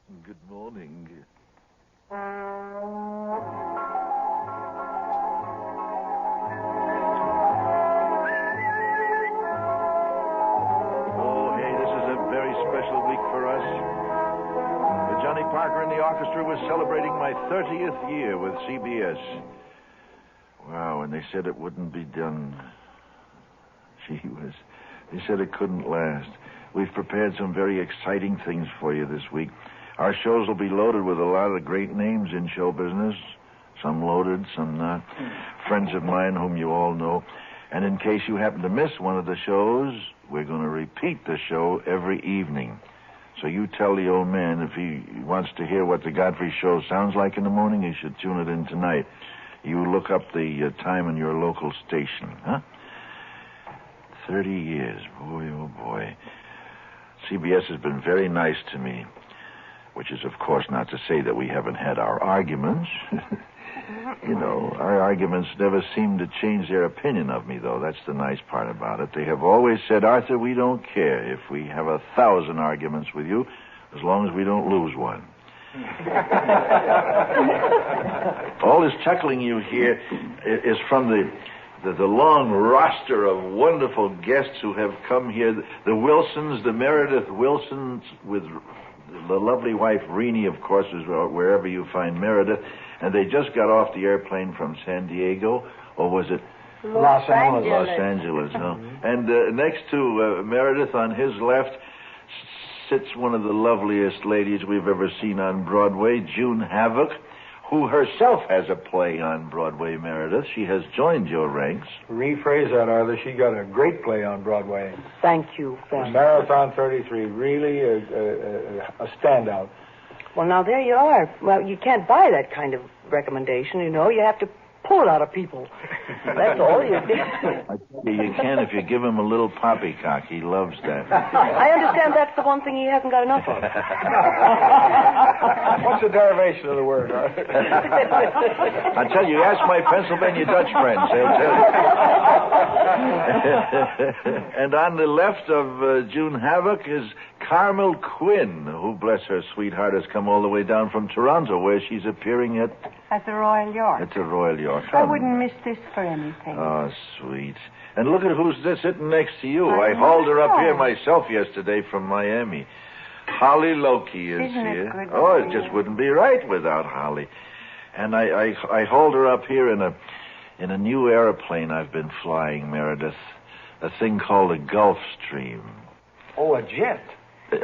Good morning. Johnny Parker and the orchestra was celebrating my 30th year with CBS. Wow, and they said it wouldn't be done. They said it couldn't last. We've prepared some very exciting things for you this week. Our shows will be loaded with a lot of great names in show business. Some loaded, some not. Friends of mine whom you all know. And in case you happen to miss one of the shows, we're going to repeat the show every evening. So you tell the old man if he wants to hear what the Godfrey show sounds like in the morning, he should tune it in tonight. You look up the time on your local station, huh? 30 years. Boy, oh, boy. CBS has been very nice to me, which is, of course, not to say that we haven't had our arguments. You know, our arguments never seem to change their opinion of me, though. That's the nice part about it. They have always said, Arthur, we don't care if we have 1,000 arguments with you, as long as we don't lose one. All this chuckling you hear is from the long roster of wonderful guests who have come here. The Wilsons, the Meredith Wilsons, with the lovely wife, Renee, of course, is wherever you find Meredith. And they just got off the airplane from San Diego, or was it Los Angeles? Los Angeles, no. And next to Meredith, on his left, sits one of the loveliest ladies we've ever seen on Broadway, June Havoc, who herself has a play on Broadway, Meredith. She has joined your ranks. Rephrase that, Arthur. She got a great play on Broadway. Thank you. Marathon 33, really a standout. Well, now, there you are. Well, you can't buy that kind of recommendation, you know. You have to pull out of people. That's all you do. I tell you, you can if you give him a little poppycock. He loves that. I understand that's the one thing he hasn't got enough of. What's the derivation of the word, Arthur? I tell you, ask my Pennsylvania Dutch friends. They'll tell you. And on the left of June Havoc is Carmel Quinn, who, bless her sweetheart, has come all the way down from Toronto, where she's appearing at the Royal York. At the Royal York. I wouldn't miss this for anything. Oh, sweet. And look at who's sitting next to you. I hauled her up here myself yesterday from Miami. Holly Loki is Isn't here. It good Oh, it just wouldn't be right without Holly. And I hauled her up here in a new airplane I've been flying, Meredith. A thing called a Gulfstream. Oh, a jet.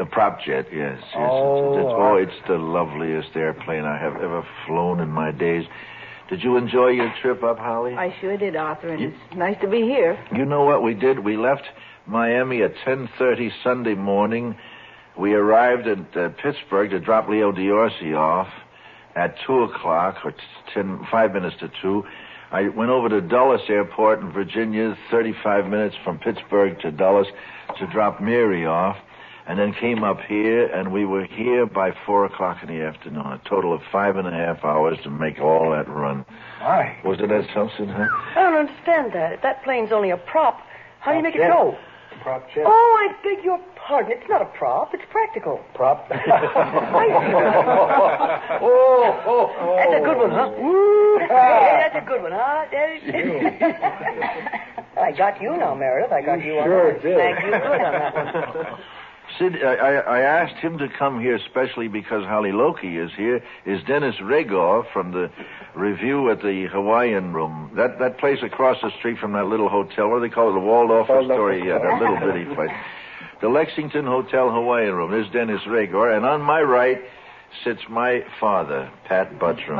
A prop jet, yes. It's the loveliest airplane I have ever flown in my days. Did you enjoy your trip up, Holly? I sure did, Arthur, and it's nice to be here. You know what we did? We left Miami at 10:30 Sunday morning. We arrived at Pittsburgh to drop Leo Diorsi off at 2 o'clock, or 5 minutes to 2. I went over to Dulles Airport in Virginia, 35 minutes from Pittsburgh to Dulles, to drop Mary off. And then came up here, and we were here by 4 o'clock in the afternoon. A total of 5.5 hours to make all that run. Why? Wasn't that something, huh? I don't understand that. If that plane's only a prop, how do you make it go? Prop jet. Oh, I beg your pardon. It's not a prop. It's practical. Prop. That's a good one, huh? That's a good one, huh? I got you now, Meredith. I got you on sure that. did. Thank you good on that one. Sid, I asked him to come here specially because Holly Loki is here. Is Dennis Ragoff from the review at the Hawaiian Room. That place across the street from that little hotel. What do they call it? The Waldorf Astoria. Yeah, that little bitty place. The Lexington Hotel Hawaiian Room. There's Dennis Ragoff. And on my right sits my father, Pat Buttram.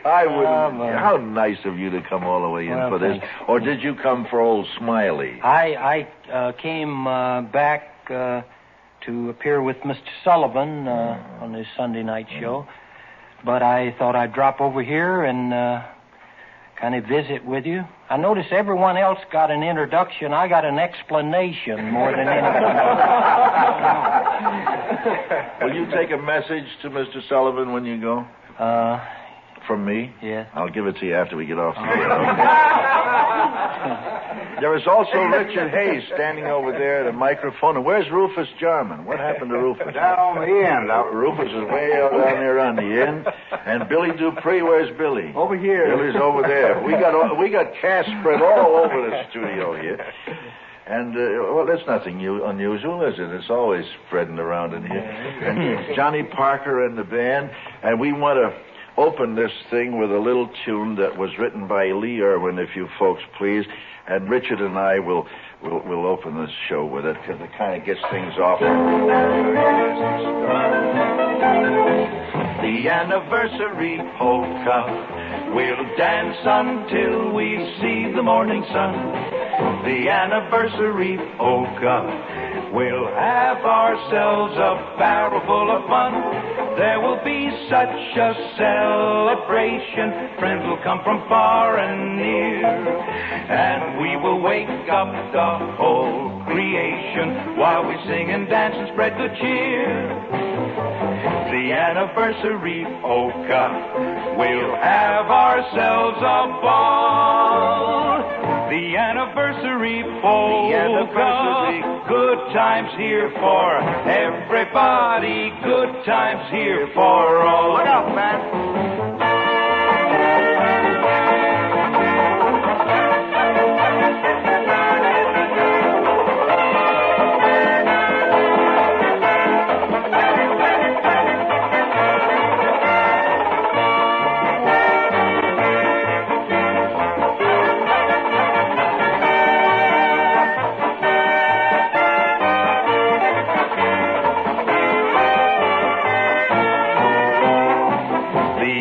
I wouldn't. How nice of you to come all the way in for this. Or did you come for old Smiley? I came back to appear with Mr. Sullivan on his Sunday night show. But I thought I'd drop over here and kind of visit with you. I notice everyone else got an introduction. I got an explanation more than anything. Will you take a message to Mr. Sullivan when you go? from me? Yeah. I'll give it to you after we get off the air. There is also Richard Hayes standing over there at a microphone. And where's Rufus Jarman? What happened to Rufus? Down the end. Rufus is way out down there on the end. And Billy Dupree, where's Billy? Over here. Billy's over there. We got cast spread all over the studio here. And, well, that's nothing unusual, is it? It's always spreading around in here. And Johnny Parker and the band. And we want to open this thing with a little tune that was written by Lee Irwin, if you folks please. And Richard and I will open this show with it because it kind of gets things off. The anniversary polka. We'll dance until we see the morning sun. The anniversary polka. We'll have ourselves a barrel full of fun. There will be such a celebration. Friends will come from far and near. And we will wake up the whole creation while we sing and dance and spread good cheer. The anniversary polka. We'll have ourselves a ball. The anniversary polka. The anniversary. Good times here for everybody. Good times here for all. Look out, man.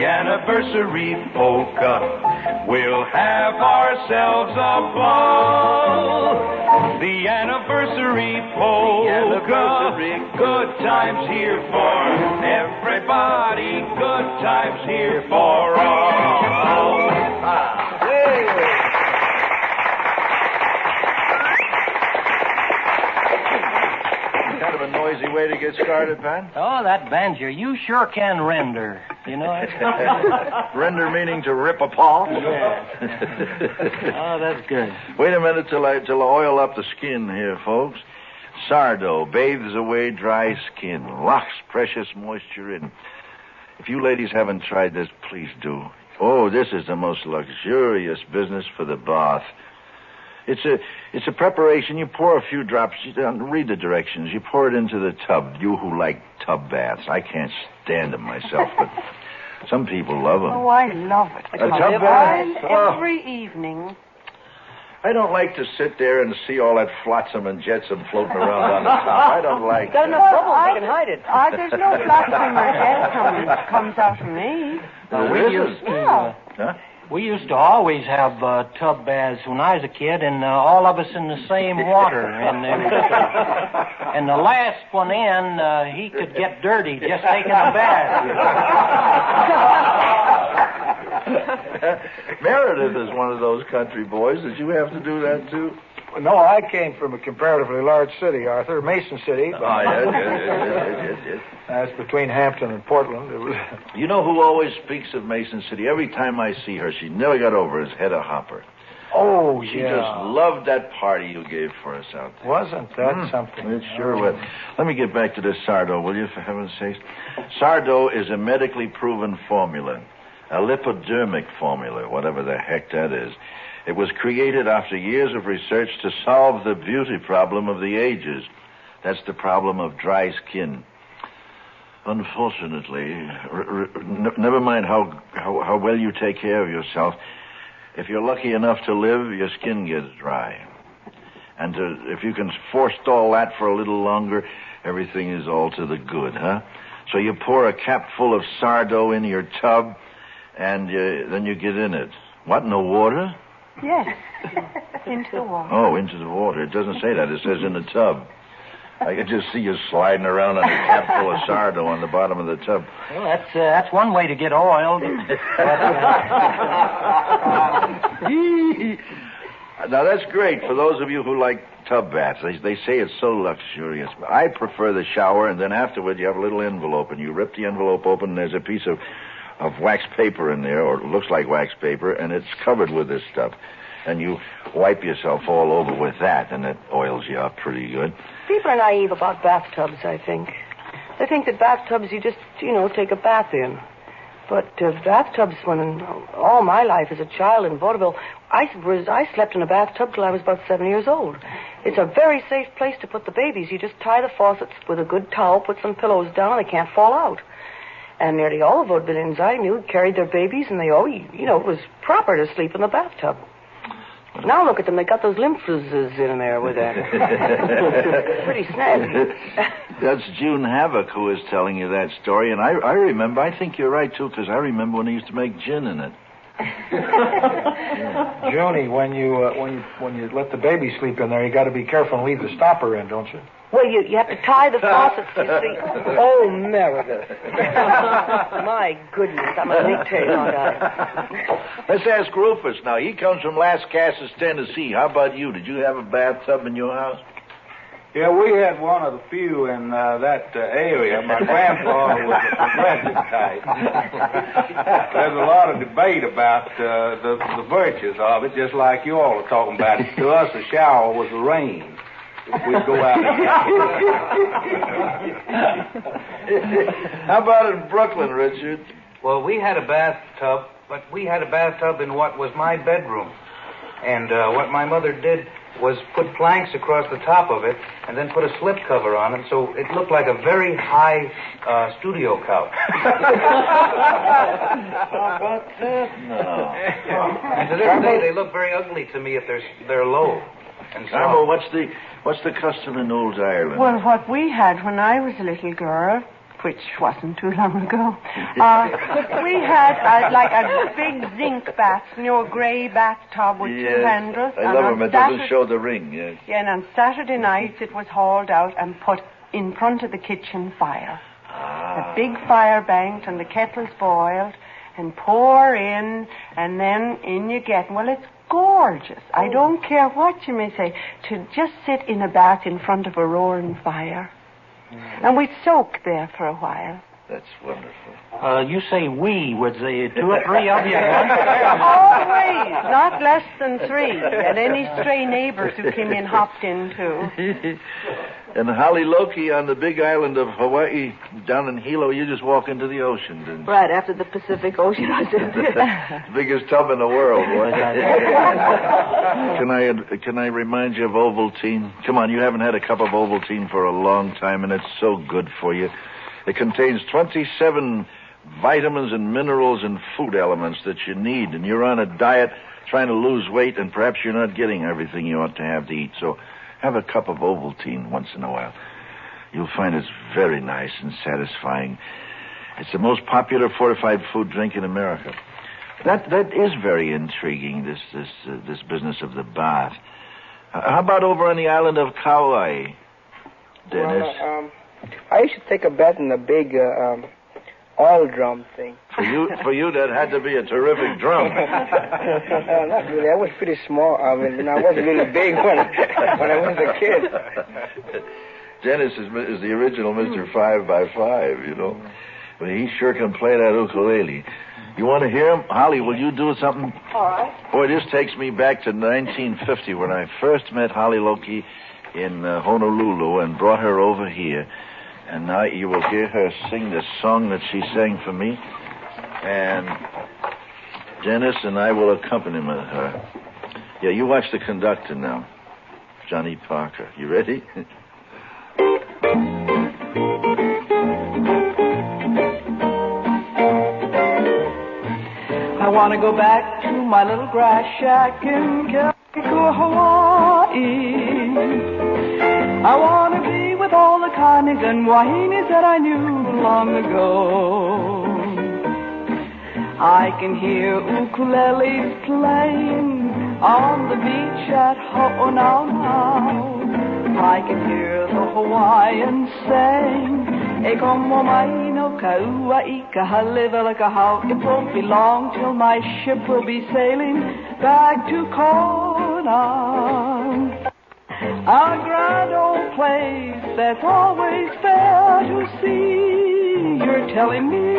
Anniversary polka. We'll have ourselves a ball. The anniversary polka. Good times here for everybody. Good times here for all. Kind of a noisy way to get started, Pat. Oh, that banjo. You sure can render. You know it? Render meaning to rip a paw? Yeah. Oh, that's good. Wait a minute till I oil up the skin here, folks. Sardo bathes away dry skin, locks precious moisture in. If you ladies haven't tried this, please do. Oh, this is the most luxurious business for the bath. It's a preparation. You pour a few drops. Read the directions. You pour it into the tub. You who like tub baths. I can't stand them myself, but some people love them. Oh, I love it. A tub bath? Every evening. I don't like to sit there and see all that flotsam and jetsam floating around on the top. I don't like Got that. enough bubbles, you can hide it. There's no flotsam or jetsam that comes out of me. We used to always have tub baths when I was a kid, and all of us in the same water. And the last one in, he could get dirty just taking a bath. Meredith is one of those country boys. Did you have to do that, too? No, I came from a comparatively large city, Arthur, Mason City. Oh, yes. That's between Hampton and Portland. It was. You know who always speaks of Mason City? Every time I see her, she never got over his Hedda Hopper. Oh, She just loved that party you gave for us out there. Wasn't that something? It sure was. Let me get back to this Sardo, will you, for heaven's sake? Sardo is a medically proven formula, a lipodermic formula, whatever the heck that is. It was created after years of research to solve the beauty problem of the ages. That's the problem of dry skin. Unfortunately, never mind how well you take care of yourself, if you're lucky enough to live, your skin gets dry. And if you can forestall that for a little longer, everything is all to the good, huh? So you pour a cap full of Sardo in your tub, and then you get in it. What, in the water? Yes. Into the water. Oh, into the water. It doesn't say that. It says in the tub. I could just see you sliding around on a cap full of Sardo on the bottom of the tub. Well, that's one way to get oiled. Now, that's great for those of you who like tub baths. They say it's so luxurious. I prefer the shower, and then afterward you have a little envelope, and you rip the envelope open, and there's a piece of of wax paper in there, or it looks like wax paper, and it's covered with this stuff. And you wipe yourself all over with that, and it oils you up pretty good. People are naive about bathtubs, I think. They think that bathtubs you just, take a bath in. But bathtubs, when all my life as a child in vaudeville, I slept in a bathtub till I was about 7 years old. It's a very safe place to put the babies. You just tie the faucets with a good towel, put some pillows down, they can't fall out. And nearly all the vaudevillians I knew carried their babies, and they always, it was proper to sleep in the bathtub. Now look at them. They got those lymphocytes in there with that. Pretty snazzy. That's June Havoc who is telling you that story, and I remember. I think you're right too, because I remember when they used to make gin in it. Junie, when you let the baby sleep in there, you got to be careful and leave the stopper in, don't you? Well, you have to tie the faucets, you see. Oh, Meredith. My goodness, I'm a dictator, aren't I? Let's ask Rufus now. He comes from Las Casas, Tennessee. How about you? Did you have a bathtub in your house? Yeah, we had one of the few in that area. My grandfather was a progressive type. There's a lot of debate about the virtues of it, just like you all are talking about it. To us, a shower was the rain. We'd go out and How about in Brooklyn, Richard? Well, we had a bathtub, but we had a bathtub in what was my bedroom. And what my mother did was put planks across the top of it and then put a slip cover on it, so it looked like a very high studio couch. No. And to this day, they look very ugly to me if they're low. And so, Carmel, what's the custom in Old Ireland? Well, what we had when I was a little girl, which wasn't too long ago, we had like a big zinc bath, a grey bathtub with two handles. I love them. It doesn't show the ring, yes. Yeah, and on Saturday nights it was hauled out and put in front of the kitchen fire. A big fire banked and the kettle's boiled and pour in, and then in you get, well, it's gorgeous. I don't care what you may say, to just sit in a bath in front of a roaring fire. And we'd soak there for a while. That's wonderful. You say we. Was there 2 or 3 of you? Always. Not less than 3. And any stray neighbors who came in hopped in, too. And Holly Loki on the big island of Hawaii, down in Hilo, you just walk into the ocean, didn't you? Right, after the Pacific Ocean, I said. Biggest tub in the world, boy. Can I remind you of Ovaltine? Come on, you haven't had a cup of Ovaltine for a long time, and it's so good for you. It contains 27 vitamins and minerals and food elements that you need, and you're on a diet trying to lose weight, and perhaps you're not getting everything you ought to have to eat, so have a cup of Ovaltine once in a while. You'll find it's very nice and satisfying. It's the most popular fortified food drink in America. That is very intriguing, this business of the bath. How about over on the island of Kauai, Dennis? Well, I used to take a bath in a big oil drum thing. For you, that had to be a terrific drum. Not really. I was pretty small. I mean, I wasn't really big when I was a kid. Dennis is the original Mr. 5x5, you know. But he sure can play that ukulele. You want to hear him? Holly, will you do something? All right. Boy, this takes me back to 1950 when I first met Holly Loki in Honolulu and brought her over here. And now you will hear her sing the song that she sang for me. And Dennis and I will accompany her. Yeah, you watch the conductor now. Johnny Parker. You ready? I want to go back to my little grass shack in Keiko, Hawaii. I want to be with all the kanis and wahinis that I knew long ago. I can hear ukuleles playing on the beach at Ho'onau. I can hear the Hawaiians sing, E como mai no kaua I ka halivela ka hau. It won't be long till my ship will be sailing back to Kona. A grand old place that's always fair to see. You're telling me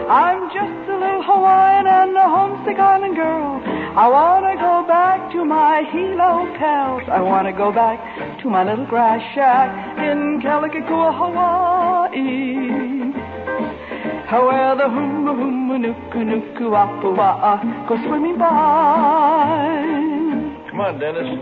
I'm just a little Hawaiian and a homesick island girl. I want to go back to my Hilo pals. I want to go back to my little grass shack in Kelikakua, Hawaii. Where the humma nuku nuku apua go swimming by. Come on, Dennis.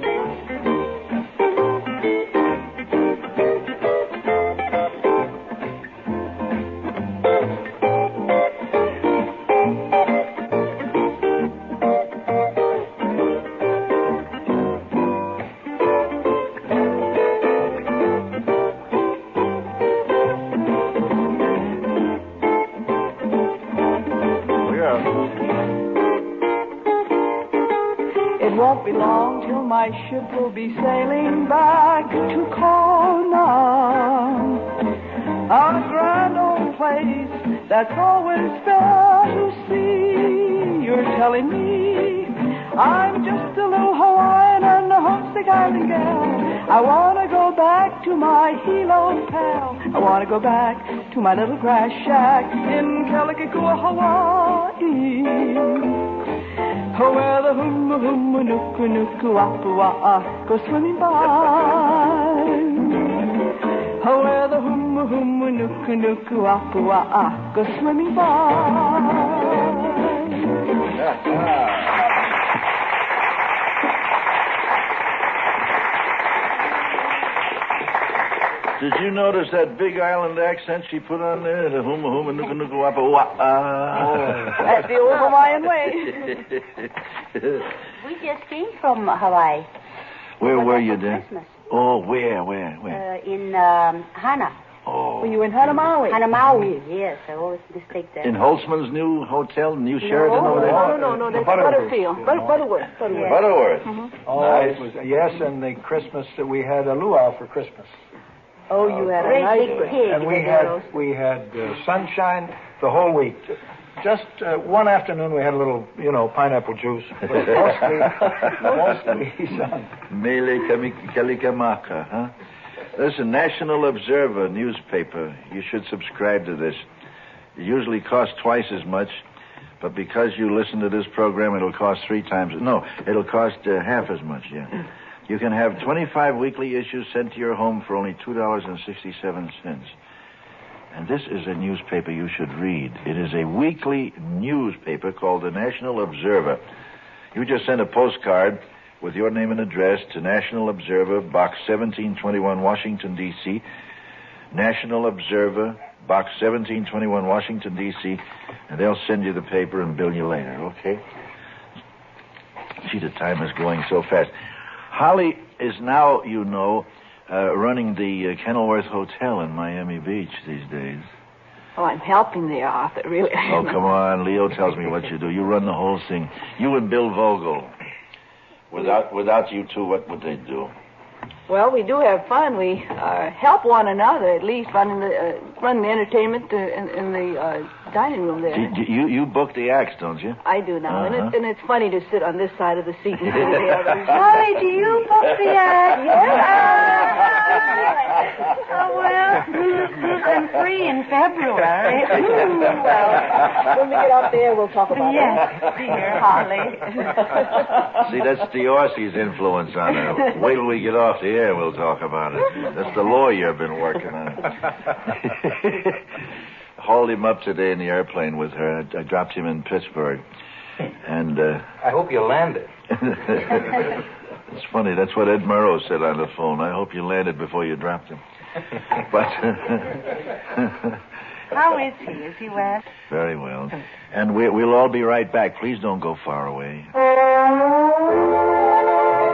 It won't be long till my ship will be sailing back to Kona, a grand old place that's always fair to see. You're telling me I'm just a little Hawaiian and a homesick island gal. I want to go back to my Hilo pal. I want to go back to my little grass shack in Kelikakua, Hawaii. Where the humma nuku nuku apua go swimming by. Where the humma nuku nuku apua go swimming by. Did you notice that big island accent she put on there? The huma nuku nuku wapa wa. That's the old Hawaiian way. We just came from Hawaii. Where were you then? Christmas. Oh, where? In Hana. Oh. Were you in Hanamaui? Hanamaui, yes. I always mistake that. In Holtzman's new hotel, new Sheraton over there? No, that's Butterfield. Butterworth. Yeah. Butterworth. Mm-hmm. Oh, Nice. it was, yes, and the Christmas that we had a luau for Christmas. Oh, you had a Great nice big pig. And we had sunshine the whole week. Just one afternoon we had a little, pineapple juice. But mostly sun. Mele Kalikamaka, huh? Listen, National Observer newspaper. You should subscribe to this. It usually costs twice as much, but because you listen to this program, it'll cost three times. No, it'll cost half as much, yeah. You can have 25 weekly issues sent to your home for only $2.67. And this is a newspaper you should read. It is a weekly newspaper called the National Observer. You just send a postcard with your name and address to National Observer, Box 1721, Washington, D.C. National Observer, Box 1721, Washington, D.C., and they'll send you the paper and bill you later, okay? Gee, the time is going so fast. Holly is now, running the Kenilworth Hotel in Miami Beach these days. Oh, I'm helping there, Arthur, really. Oh, come on. Leo tells me what you do. You run the whole thing. You and Bill Vogel. Without you two, what would they do? Well, we do have fun. We help one another, at least, running the entertainment in the dining room there. You book the acts, don't you? I do now, and it's funny to sit on this side of the seat and see the other. Holly, do you book the ad? Oh, well, I'm free in February. Well, when we get off the air, we'll talk about Yes, dear Holly. See, that's the Aussie's influence on her. Wait till we get off the air, we'll talk about it. That's the lawyer I've been working on. Hauled him up today in the airplane with her. I dropped him in Pittsburgh. And, I hope you landed. It's funny, that's what Ed Murrow said on the phone. I hope you landed before you dropped him. But... How is he? Is he well? Very well. And we'll all be right back. Please don't go far away.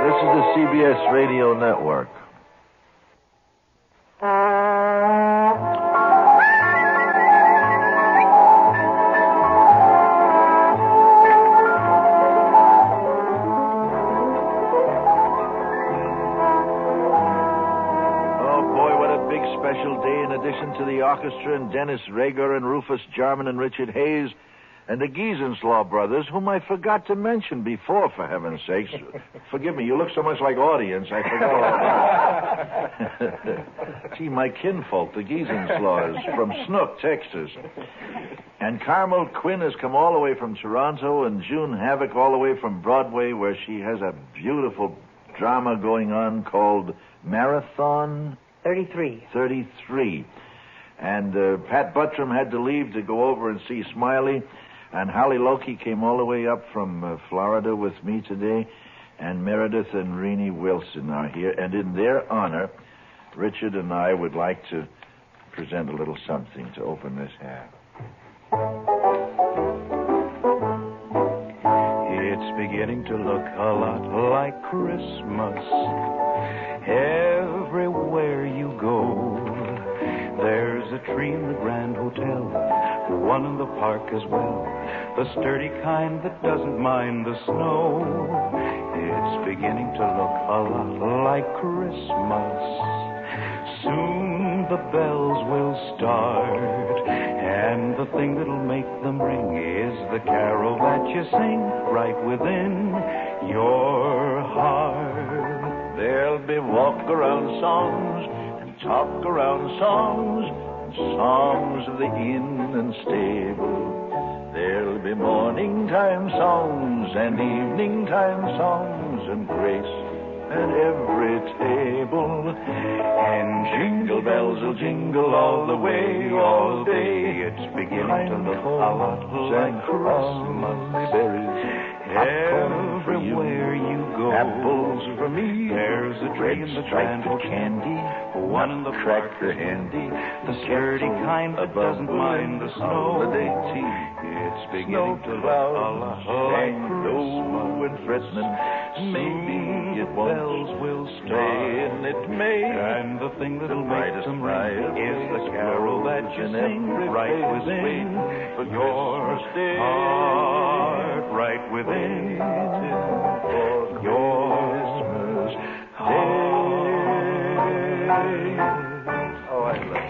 This is the CBS Radio Network. Special day in addition to the orchestra and Dennis Rager and Rufus Jarman and Richard Hayes. And the Giesenslaw brothers, whom I forgot to mention before, for heaven's sakes. Forgive me, you look so much like audience, I forgot. Gee, my kinfolk, the Giesenslaws, from Snook, Texas. And Carmel Quinn has come all the way from Toronto, and June Havoc all the way from Broadway, where she has a beautiful drama going on called Marathon 33. And Pat Buttram had to leave to go over and see Smiley. And Holly Loki came all the way up from Florida with me today. And Meredith and Renee Wilson are here. And in their honor, Richard and I would like to present a little something to open this half. It's beginning to look a lot like Christmas everywhere you go. There's a tree in the Grand Hotel, one in the park as well, the sturdy kind that doesn't mind the snow. It's beginning to look a lot like Christmas. Soon the bells will start, and the thing that'll make them ring is the carol that you sing right within your heart. There'll be walk-around songs and talk-around songs and songs of the inn and stable. There'll be morning-time songs and evening-time songs and grace at every table. And jingle bells will jingle all the way, all day. It's beginning to look a lot like Christmas. Berries, everywhere you go. Apples for me. There's a tree in the Grand Hotel, candy, one in the cracker handy, the sturdy kind that doesn't mind the snow. Holiday tea. It's beginning to look a lot like Christmas. And threatening. Maybe it won't. Bells will stay, and it may. And the thing that'll make them ring is the carol that you sing right within your heart, right within your Christmas heart. Oh, I love it.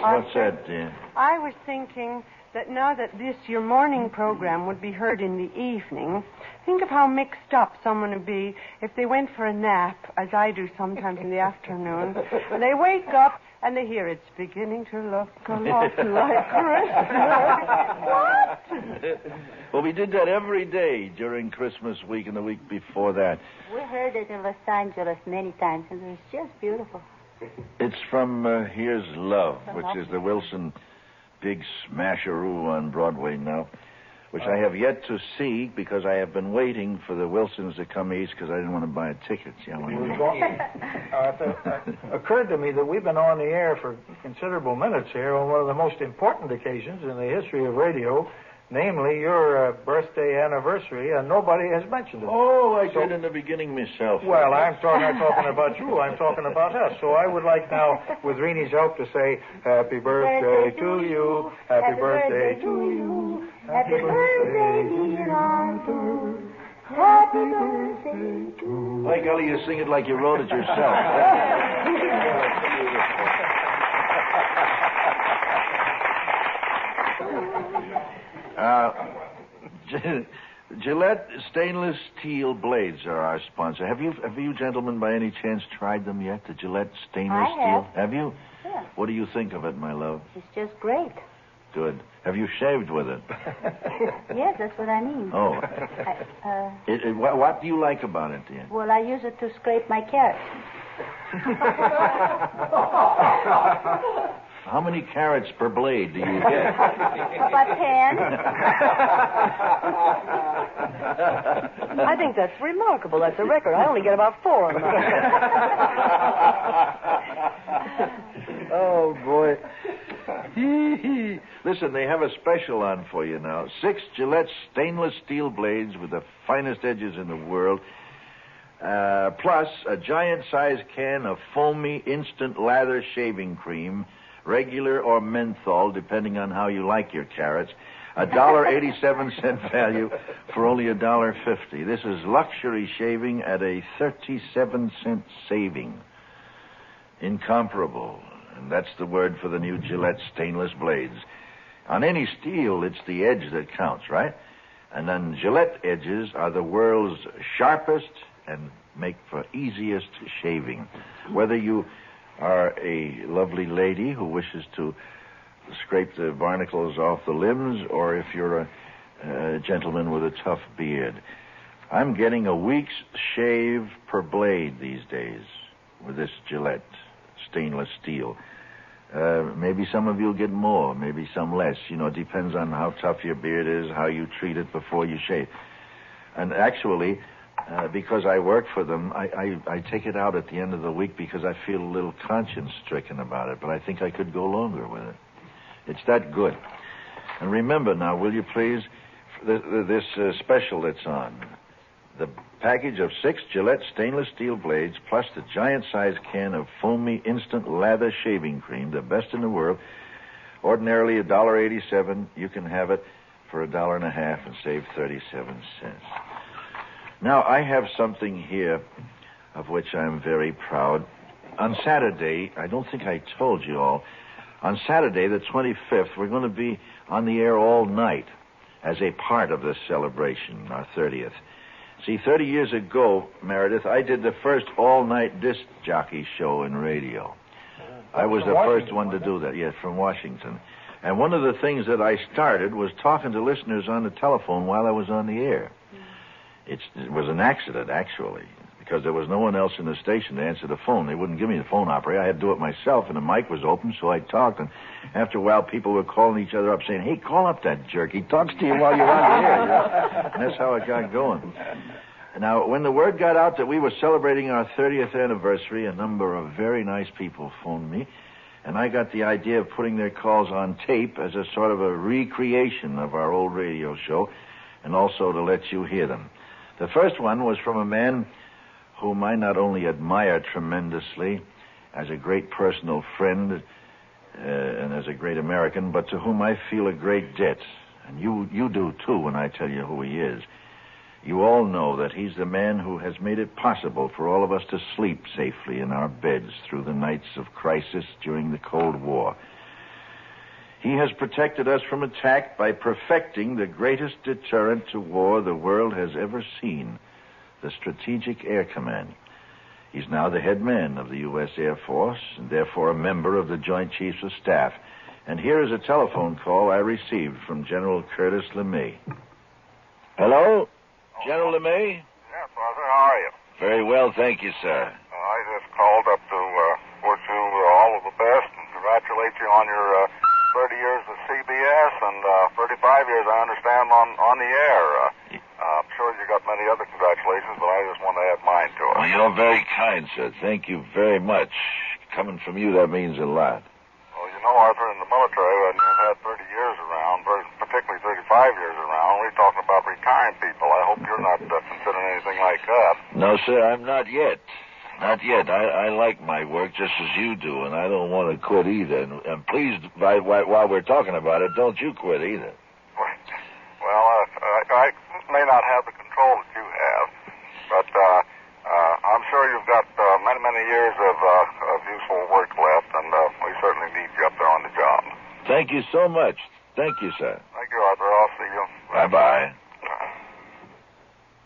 What's that, dear? I was thinking that now that this, your morning program, would be heard in the evening, think of how mixed up someone would be if they went for a nap, as I do sometimes in the afternoon, and they wake up and they hear it's beginning to look a lot like Christmas. What? Well, we did that every day during Christmas week and the week before that. We heard it in Los Angeles many times, and it was just beautiful. It's from Here's Love, which is the Wilson big smasheroo on Broadway now, which I have yet to see because I have been waiting for the Wilsons to come east because I didn't want to buy tickets. It occurred to me that we've been on the air for considerable minutes here on one of the most important occasions in the history of radio, namely your birthday anniversary, and nobody has mentioned it. Oh, I did in the beginning myself. Well, I'm not talking about you. I'm talking about us. So I would like now, with Renee's help, to say, Happy birthday to you. Happy birthday to you. Happy birthday, dear Arthur. Happy birthday to you. By golly, you sing it like you wrote it yourself. Gillette stainless steel blades are our sponsor. Have you gentlemen by any chance tried them yet? The Gillette stainless steel? Have you? Yeah. What do you think of it, my love? It's just great. Good. Have you shaved with it? Yes, that's what I mean. Oh. What do you like about it, dear? Well, I use it to scrape my carrots. How many carrots per blade do you get? About 10. I think that's remarkable. That's a record. I only get about 4 of them. Oh, boy. Listen, they have a special on for you now. 6 Gillette stainless steel blades with the finest edges in the world. Plus a giant-sized can of foamy instant lather shaving cream, regular or menthol, depending on how you like your carrots. $1.87 value for only $1.50. This is luxury shaving at a 37-cent saving. incomparable. And that's the word for the new Gillette stainless blades. On any steel, it's the edge that counts, right? And then Gillette edges are the world's sharpest and make for easiest shaving. Whether you are a lovely lady who wishes to scrape the barnacles off the limbs, or if you're a gentleman with a tough beard. I'm getting a week's shave per blade these days with this Gillette stainless steel. Maybe some of you'll get more, maybe some less. You know, it depends on how tough your beard is, how you treat it before you shave. And actually, because I work for them, I take it out at the end of the week because I feel a little conscience-stricken about it, but I think I could go longer with it. It's that good. And remember now, will you please, this special that's on. The package of 6 Gillette stainless steel blades plus the giant-sized can of foamy instant lather shaving cream, the best in the world. Ordinarily $1.87. You can have it for $1.50 and save 37 cents. Now, I have something here of which I'm very proud. On Saturday, I don't think I told you all, on Saturday, the 25th, we're going to be on the air all night as a part of this celebration, our 30th. See, 30 years ago, Meredith, I did the first all-night disc jockey show in radio. I was the first one to do that, yes, from Washington. And one of the things that I started was talking to listeners on the telephone while I was on the air. It was an accident, actually, because there was no one else in the station to answer the phone. They wouldn't give me the phone operator. I had to do it myself, and the mic was open, so I talked. And after a while, people were calling each other up saying, "Hey, call up that jerk. He talks to you while you're on the air." You know? And that's how it got going. Now, when the word got out that we were celebrating our 30th anniversary, a number of very nice people phoned me, and I got the idea of putting their calls on tape as a sort of a recreation of our old radio show, and also to let you hear them. The first one was from a man whom I not only admire tremendously as a great personal friend and as a great American, but to whom I feel a great debt. And you do, too, when I tell you who he is. You all know that he's the man who has made it possible for all of us to sleep safely in our beds through the nights of crisis during the Cold War. He has protected us from attack by perfecting the greatest deterrent to war the world has ever seen, the Strategic Air Command. He's now the head man of the U.S. Air Force and therefore a member of the Joint Chiefs of Staff. And here is a telephone call I received from General Curtis LeMay. Hello? General LeMay? Yes, Arthur. How are you? Very well, thank you, sir. I just called up to wish you all of the best and congratulate you on your 30 years of CBS and 35 years, I understand, on the air. I'm sure you got many other congratulations, but I just want to add mine to it. Well, you're very kind, sir. Thank you very much. Coming from you, that means a lot. Well, you know, Arthur, in the military, when you've had 30 years around, particularly 35 years around, we're talking about retiring people. I hope you're not considering anything like that. No, sir, I'm not yet. Not yet. I like my work just as you do, and I don't want to quit either. And please, while we're talking about it, don't you quit either. Well, I may not have the control that you have, but I'm sure you've got many years of useful work left, and we certainly need you up there on the job. Thank you so much. Thank you, sir. Thank you, Arthur. I'll see you. Bye-bye.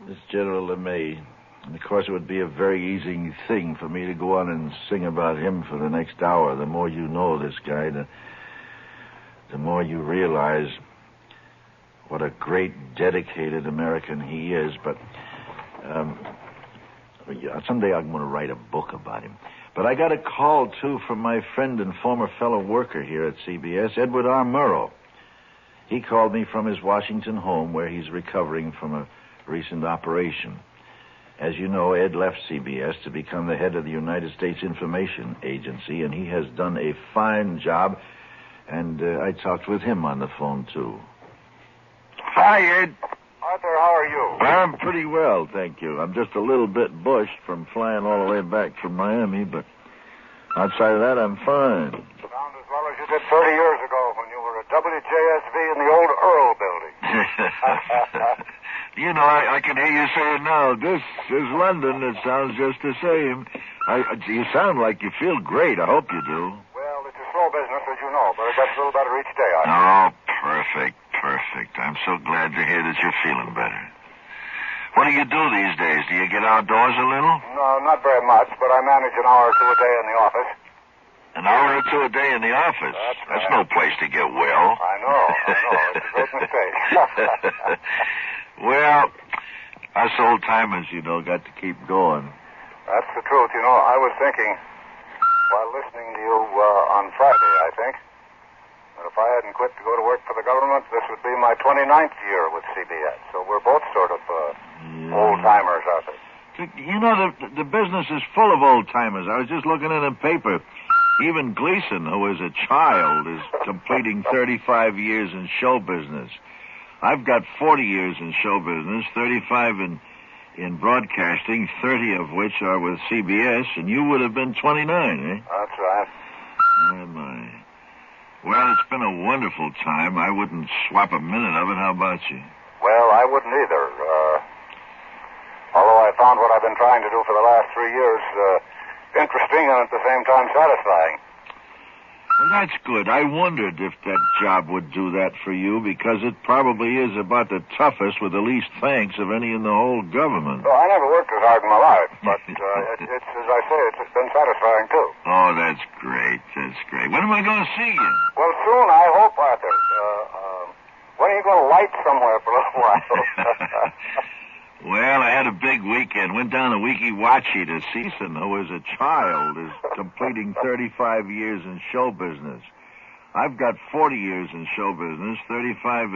This General LeMay. And, of course, it would be a very easy thing for me to go on and sing about him for the next hour. The more you know this guy, the more you realize what a great, dedicated American he is. But someday I'm going to write a book about him. But I got a call, too, from my friend and former fellow worker here at CBS, Edward R. Murrow. He called me from his Washington home where he's recovering from a recent operation. As you know, Ed left CBS to become the head of the United States Information Agency, and he has done a fine job, and I talked with him on the phone, too. Hi, Ed. Arthur, how are you? I'm pretty well, thank you. I'm just a little bit bushed from flying all the way back from Miami, but outside of that, I'm fine. Sound as well as you did 30 years ago when you were at WJSV in the old Earl building. You know, I can hear you saying now, this is London. It sounds just the same. You sound like you feel great. I hope you do. Well, it's a slow business, as you know, but it gets a little better each day, Oh, perfect. I'm so glad to hear that you're feeling better. What do you do these days? Do you get outdoors a little? No, not very much, but I manage an hour or two a day in the office. An hour or two a day in the office? That's no place to get well. I know. It's a great mistake. Well, us old-timers, got to keep going. That's the truth. I was thinking, while listening to you on Friday, I think, that if I hadn't quit to go to work for the government, this would be my 29th year with CBS. So we're both sort of old-timers out there. The business is full of old-timers. I was just looking in the paper. Even Gleason, who is a child, is completing 35 years in show business. I've got 40 years in show business, 35 in broadcasting, 30 of which are with CBS, and you would have been 29, eh? That's right. Oh, my. Well, it's been a wonderful time. I wouldn't swap a minute of it. How about you? Well, I wouldn't either. Although I found what I've been trying to do for the last 3 years interesting and at the same time satisfying. Well, that's good. I wondered if that job would do that for you, because it probably is about the toughest with the least thanks of any in the whole government. Well, I never worked as hard in my life, but it's, as I say, it's been satisfying, too. Oh, that's great. When am I going to see you? Well, soon, I hope, Arthur. When are you going to light somewhere for a little while? Well, I had a big weekend. Went down to Weeki-Wachi to Season, who as a child is completing 35 years in show business. I've got 40 years in show business, 35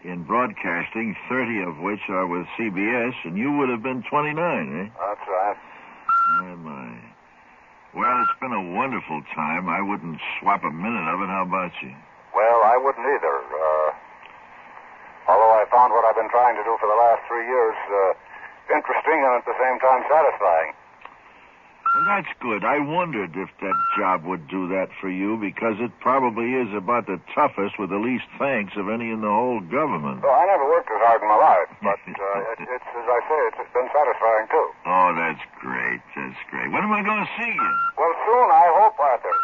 in broadcasting, 30 of which are with CBS, and you would have been 29, eh? That's right. Oh, my. Well, it's been a wonderful time. I wouldn't swap a minute of it. How about you? Well, I wouldn't either. Although I found what I've been trying to do for the last 3 years interesting and at the same time satisfying. Well, that's good. I wondered if that job would do that for you, because it probably is about the toughest with the least thanks of any in the whole government. Well, I never worked as hard in my life, but it's, as I say, it's been satisfying, too. Oh, that's great. When am I going to see you? Well, soon, I hope, Arthur.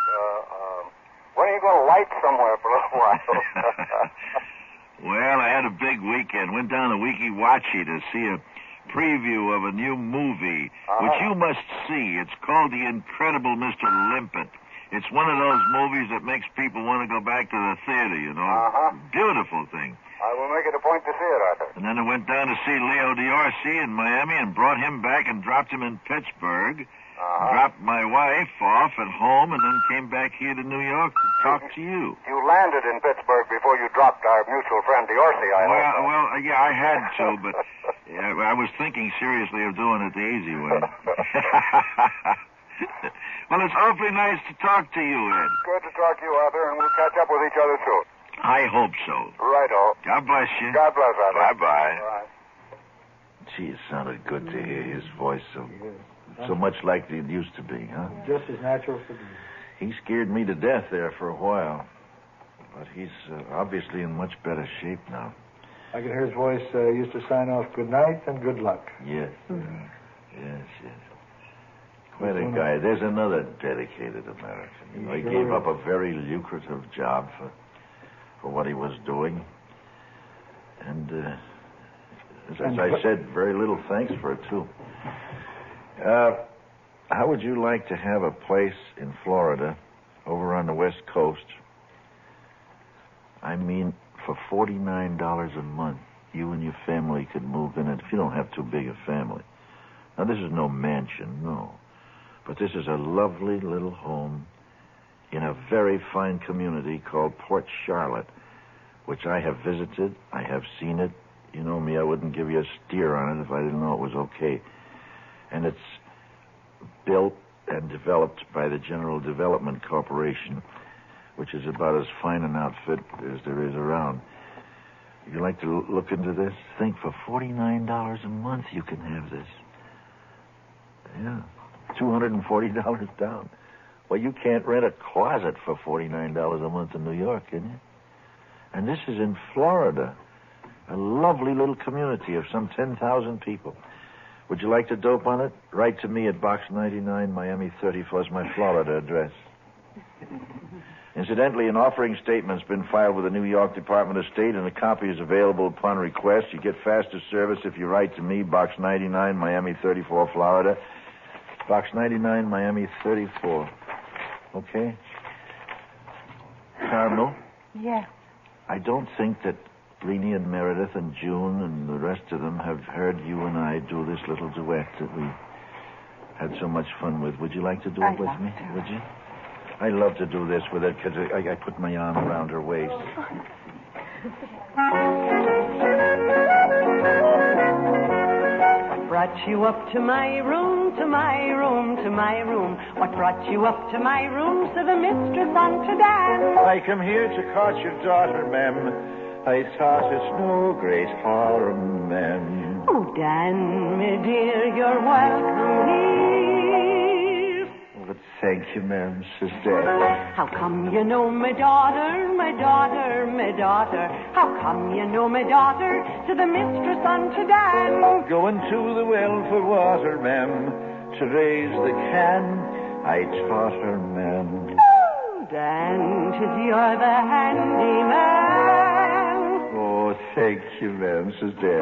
When are you going to light somewhere for a little while? Well, I had a big weekend. Went down to Weeki-Wachi to see a preview of a new movie, which you must see. It's called The Incredible Mr. Limpet. It's one of those movies that makes people want to go back to the theater, Beautiful thing. I will make it a point to see it, Arthur. And then I went down to see Leo Diorsi in Miami and brought him back and dropped him in Pittsburgh. Dropped my wife off at home and then came back here to New York to talk to you. You landed in Pittsburgh before you dropped our mutual friend Diorsi, I hope. Well, yeah, I had to, but I was thinking seriously of doing it the easy way. Well, it's awfully nice to talk to you, Ed. Good to talk to you, Arthur, and we'll catch up with each other soon. I hope so. Righto. God bless you. God bless, Arthur. Bye-bye. Bye. Gee, it sounded good to hear his voice so much like it used to be, huh? Just as natural as it is. He scared me to death there for a while. But he's obviously in much better shape now. I can hear his voice used to sign off good night and good luck. Yes. Yes. Quite a guy. There's another dedicated American. He gave up a very lucrative job for what he was doing. And, as I said, very little thanks for it, too. How would you like to have a place in Florida, over on the West Coast? I mean, for $49 a month, you and your family could move in it if you don't have too big a family. Now, this is no mansion, no. But this is a lovely little home in a very fine community called Port Charlotte, which I have visited. I have seen it. You know me, I wouldn't give you a steer on it if I didn't know it was okay. And it's built and developed by the General Development Corporation, which is about as fine an outfit as there is around. Would you like to look into this? Think, for $49 a month you can have this. Yeah, $240 down. Well, you can't rent a closet for $49 a month in New York, can you? And this is in Florida. A lovely little community of some 10,000 people. Would you like to dope on it? Write to me at Box 99, Miami 34 is my Florida address. Incidentally, an offering statement's been filed with the New York Department of State, and a copy is available upon request. You get faster service if you write to me, Box 99, Miami 34, Florida. Box 99, Miami 34. Okay? Carmel? Yes. I don't think that Leanie and Meredith and June and the rest of them have heard you and I do this little duet that we had so much fun with. Would you like to do it with me? Would you? I love to do this with her because I put my arm around her waist. What brought you up to my room, to my room, to my room? What brought you up to my room? Said the mistress unto Dan. I come here to court your daughter, ma'am. I thought it's no great harm, ma'am. Oh, Dan, my dear, you're welcome here. But thank you, ma'am, sister. How come you know my daughter, my daughter, my daughter? How come you know my daughter? To the mistress unto Dan. Going to the well for water, ma'am, to raise the can. I taught her, ma'am. Oh, Dan, 'tis you're the handyman. Oh, thank you, ma'am, sister.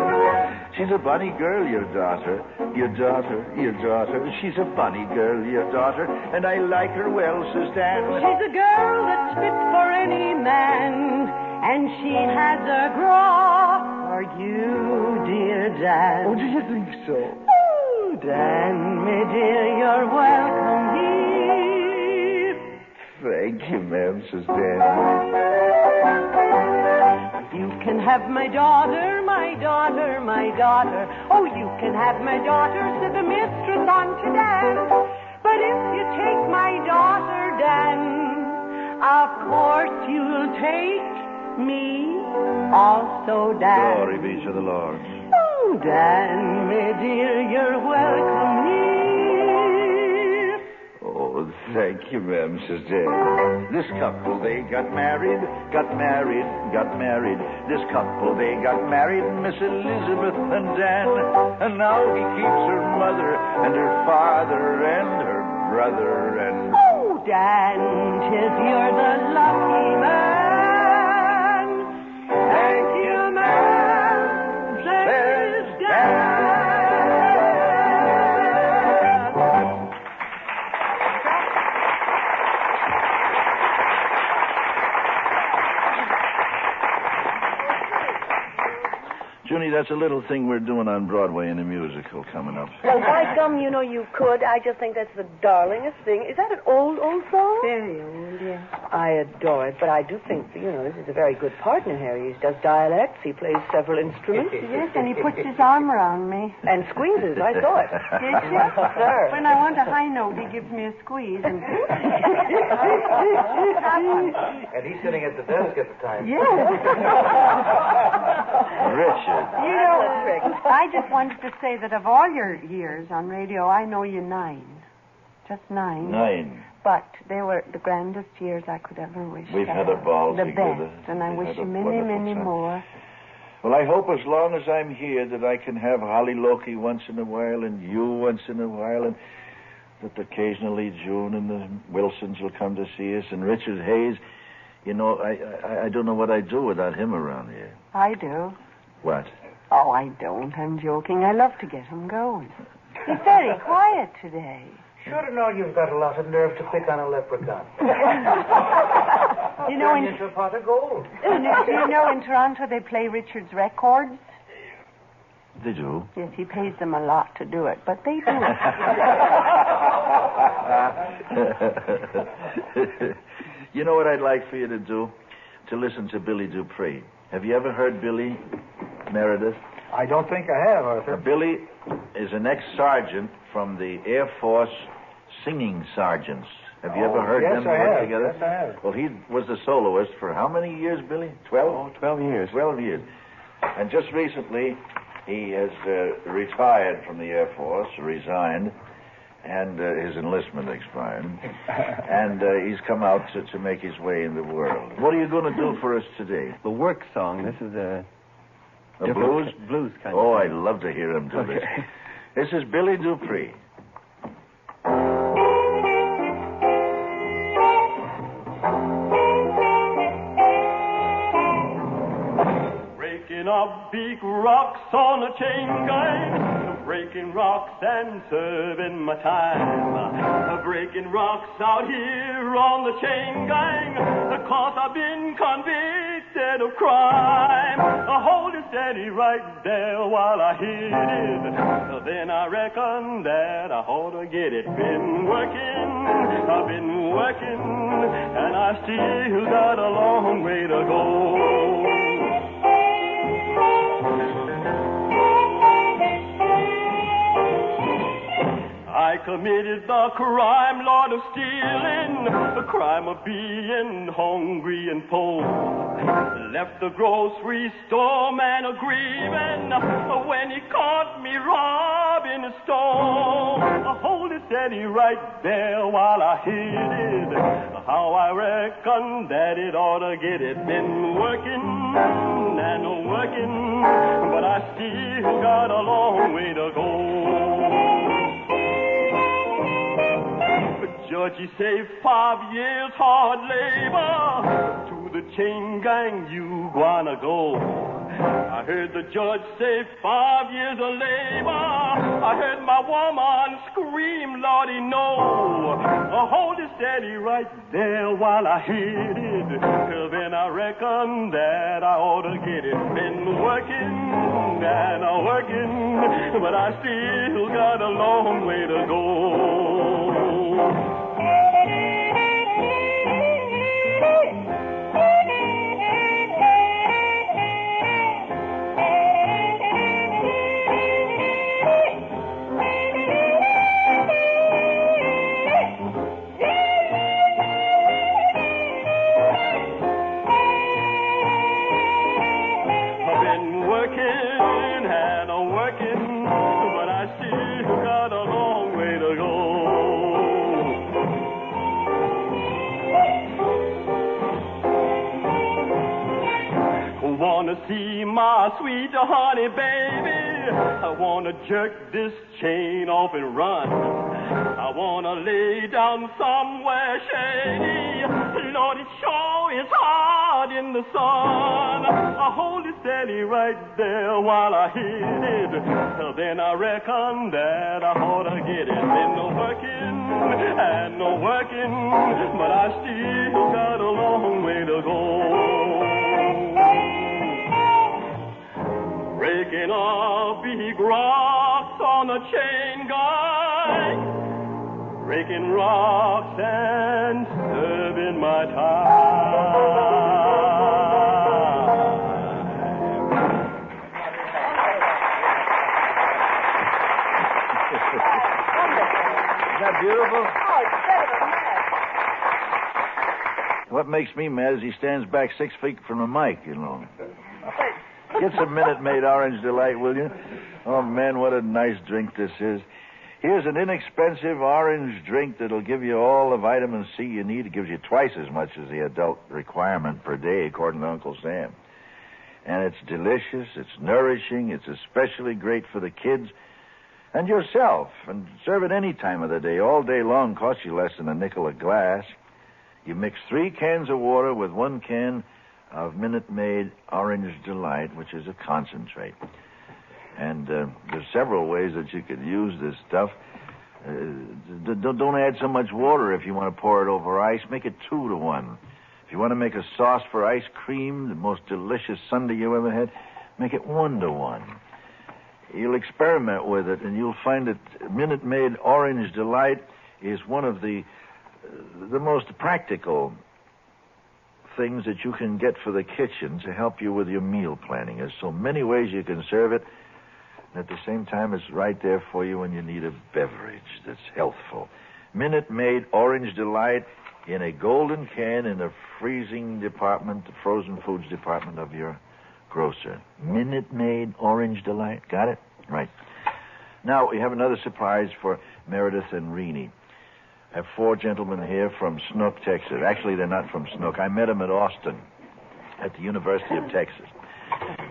She's a bonny girl, your daughter. Your daughter, your daughter. She's a bonny girl, your daughter, and I like her well, says Dan. She's a girl that's fit for any man, and she has a graw for you, dear Dan. Oh, do you think so? Oh, Dan, my dear, you're welcome here. Thank you, ma'am, says Dan. You can have my daughter, my daughter, my daughter. Oh, you can have my daughter, said the mistress unto Dan. But if you take my daughter, Dan, of course you'll take me also, Dan. Glory be to the Lord. Oh, Dan, my dear, you're welcome here. Oh, thank you, ma'am, says Dan. This couple, they got married, got married, got married. This couple, they got married, Miss Elizabeth and Dan. And now he keeps her mother and her father and her brother and... Oh, Dan, 'tis you're the lucky man. Thank you, ma'am, says Dan. Junie, that's a little thing we're doing on Broadway in a musical coming up. Well, by gum, you know you could. I just think that's the darlingest thing. Is that an old song? Very old, yes. I adore it, but I do think, this is a very good partner here. He does dialects, he plays several instruments. Yes, and he puts his arm around me. And squeezes, I saw it. Did you? Sir. When I want a high note, he gives me a squeeze. And he's sitting at the desk at the time. Yes. Richard. You know, I just wanted to say that of all your years on radio, I know you 9. Just 9. 9. But they were the grandest years I could ever wish. We've to had have. a ball the together. best, and I We've wish had you a many, wonderful many time. more. Well, I hope as long as I'm here that I can have Holly Loki once in a while and you once in a while, and that occasionally June and the Wilsons will come to see us, and Richard Hayes. I don't know what I'd do without him around here. I do. What? Oh, I don't. I'm joking. I love to get him going. He's very quiet today. Should have known you've got a lot of nerve to pick on a leprechaun. You know, into a pot of gold. you know, in Toronto they play Richard's records. They do? Yes, he pays them a lot to do it, but they do. You know what I'd like for you to do? To listen to Billy Dupree. Have you ever heard Billy, Meredith? I don't think I have, Arthur. Billy is an ex-sergeant from the Air Force Singing Sergeants. Have you ever heard them work together? Yes, I have. Well, he was the soloist for how many years, Billy? 12? Oh, 12 years. 12 years. And just recently, he has retired from the Air Force, resigned, and his enlistment expired. And he's come out to make his way in the world. What are you going to do for us today? The work song. This is The blues? Blues kind Oh, of I'd love to hear him do this. This is Billy Dupree. Breaking up big rocks on a chain gang, breaking rocks and serving my time. Breaking rocks out here on the chain gang, cause I've been convicted of crime. Hold it steady right there while I hit it, then I reckon that I ought to get it. Been working, I've been working, and I still got a long way to go. I committed the crime, Lord, of stealing, the crime of being hungry and poor. Left the grocery store man a grieving when he caught me robbing a store. Hold it steady right there while I hit it, how I reckon that it ought to get it. Been working and working, but I still got a long way to go. Judge, he say 5 years hard labor. To the chain gang you gonna go. I heard the judge say 5 years of labor. I heard my woman scream, Lordy, no. Hold it steady right there while I hit it, till then I reckon that I ought to get it. Been working and working, but I still got a long way to go. See my sweet honey baby, I wanna jerk this chain off and run. I wanna lay down somewhere shady. Lord, it sure is hot in the sun. I hold it steady right there while I hit it, then I reckon that I ought to get it. Been working and working, but I still got a long way to go. Breaking off big rocks on a chain gang, breaking rocks and serving my time. Isn't that beautiful? Oh, it's better than that. What makes me mad is he stands back 6 feet from the mic, you know. Get some Minute Maid Orange Delight, will you? Oh, man, what a nice drink this is. Here's an inexpensive orange drink that'll give you all the vitamin C you need. It gives you twice as much as the adult requirement per day, according to Uncle Sam. And it's delicious, it's nourishing, it's especially great for the kids and yourself. And serve it any time of the day, all day long. Costs you less than a nickel a glass. You mix 3 cans of water with 1 can of Minute Maid Orange Delight, which is a concentrate. And there's several ways that you could use this stuff. Don't add so much water if you want to pour it over ice. Make it 2 to 1. If you want to make a sauce for ice cream, the most delicious sundae you ever had, make it 1 to 1. You'll experiment with it, and you'll find that Minute Maid Orange Delight is one of the most practical things that you can get for the kitchen to help you with your meal planning. There's so many ways you can serve it, and at the same time, it's right there for you when you need a beverage that's healthful. Minute Maid Orange Delight in a golden can in the freezing department, the frozen foods department of your grocer. Minute Maid Orange Delight. Got it? Right. Now, we have another surprise for Meredith and Renee. I have 4 gentlemen here from Snook, Texas. Actually, they're not from Snook. I met them at Austin at the University of Texas.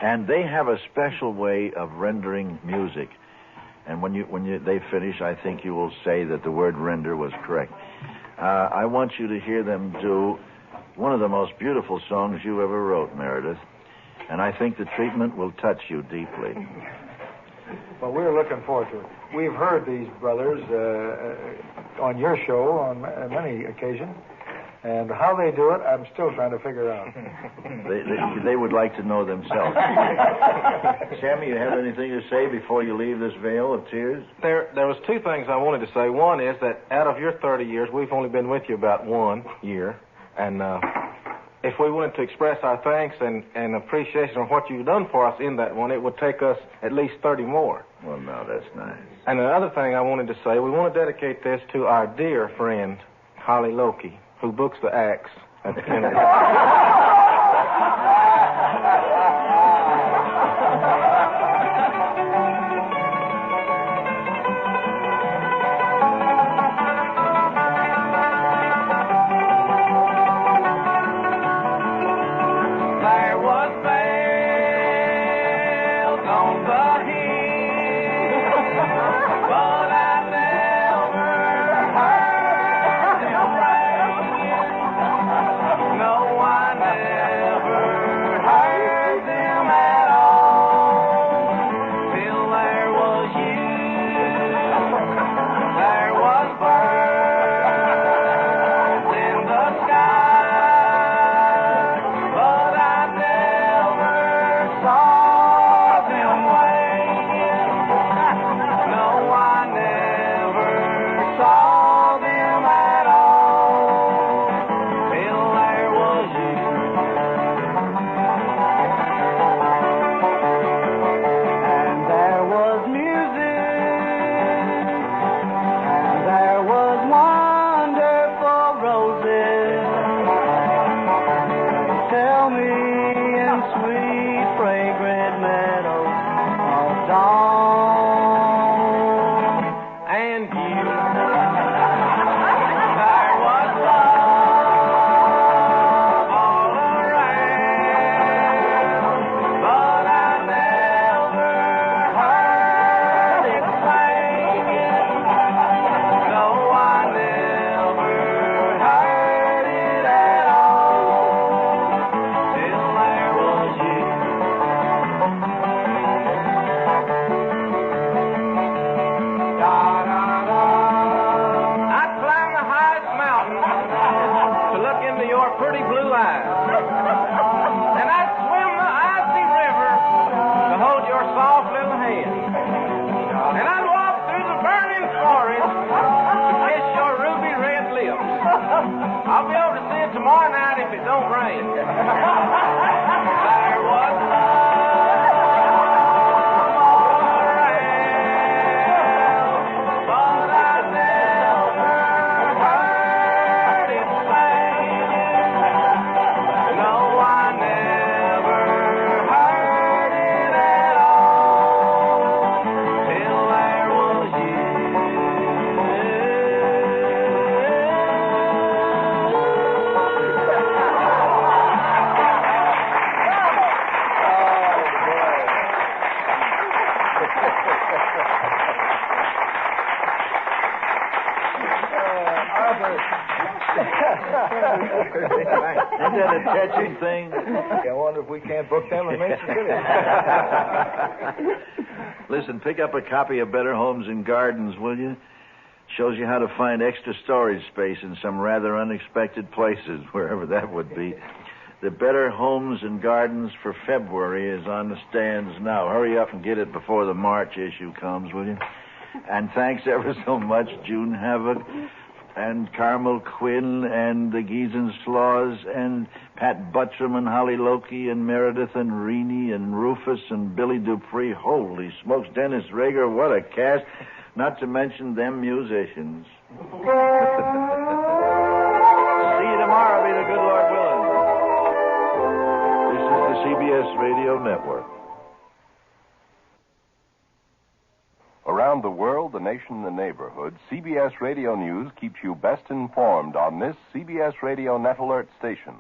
And they have a special way of rendering music. And when they finish, I think you will say that the word render was correct. I want you to hear them do one of the most beautiful songs you ever wrote, Meredith. And I think the treatment will touch you deeply. Well, we're looking forward to it. We've heard these brothers on your show on many occasions. And how they do it, I'm still trying to figure out. They would like to know themselves. Sammy, you have anything to say before you leave this vale of tears? There was two things I wanted to say. One is that out of your 30 years, we've only been with you about 1 year. And if we wanted to express our thanks and appreciation of what you've done for us in that one, it would take us at least 30 more. Well, now, that's nice. And the other thing I wanted to say, we want to dedicate this to our dear friend, Holly Loki, who books the acts at the Kennedy. Isn't that a touching thing? I wonder if we can't book them in Mason City. Listen, pick up a copy of Better Homes and Gardens, will you? Shows you how to find extra storage space in some rather unexpected places, wherever that would be. The Better Homes and Gardens for February is on the stands now. Hurry up and get it before the March issue comes, will you? And thanks ever so much, June Havoc, and Carmel Quinn, and the Giesen Slaws, and Pat Buttram, and Holly Loki, and Meredith, and Renee, and Rufus, and Billy Dupree. Holy smokes, Dennis Rager, what a cast. Not to mention them musicians. See you tomorrow, be the good Lord willing. This is the CBS Radio Network. Around the world, the nation, the neighborhood, CBS Radio News keeps you best informed on this CBS Radio Net Alert station.